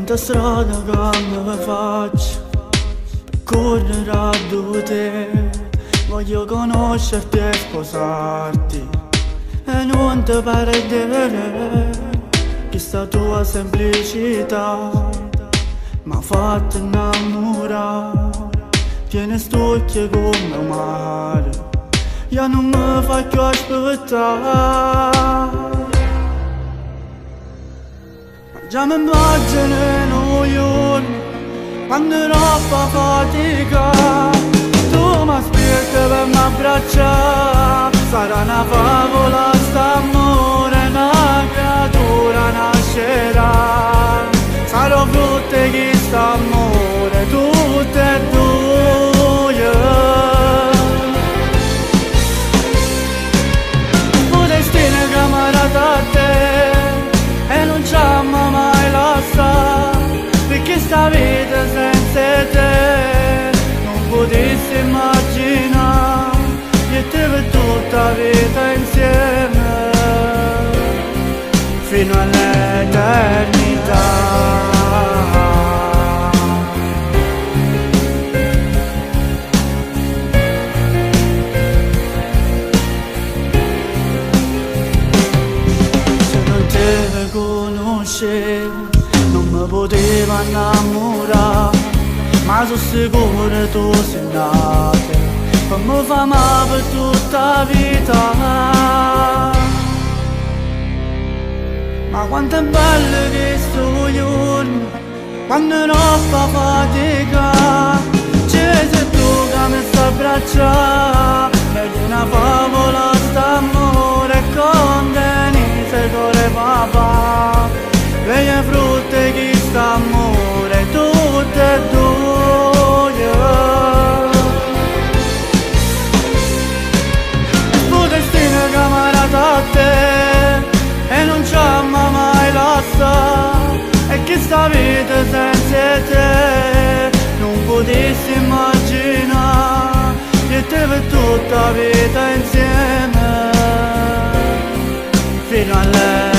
Quanta strada che mi faccio per correre a te. Voglio conoscerti e sposarti e non ti perdere. Questa tua semplicità m'ha fatto innamorare. Tieni st'occhi come un mare, io non mi faccio aspettare. Già mi immagino un giorno, quando troppa fatica, tu mi aspetti per m'abbracciare. Sarà una favola st'amore, una creatura nascerà. Sarò frutto di st'amore, tutte e due. Un destino che m'ha dato a te e non ci amo mai lasciato, perché sta vita senza te non potessi immaginare. Io e te per tutta la vita insieme fino all'eternità. Non mi poteva innamorare, ma sono sicuro tu sei nata per mi fa male per tutta la vita. Ma quanto è bello che sto giorno, quando troppa fatica, c'è sei tu che mi sta abbracciando. È una favola st'amore condenise con le papà. Lei è frutto di st'amore, tutte e due. Tu destino che m'ha dato a te e non ci amo mai lasciato, e che sta vita senza te non potessi immaginare. Io e te per tutta la vita insieme fino all'eternità.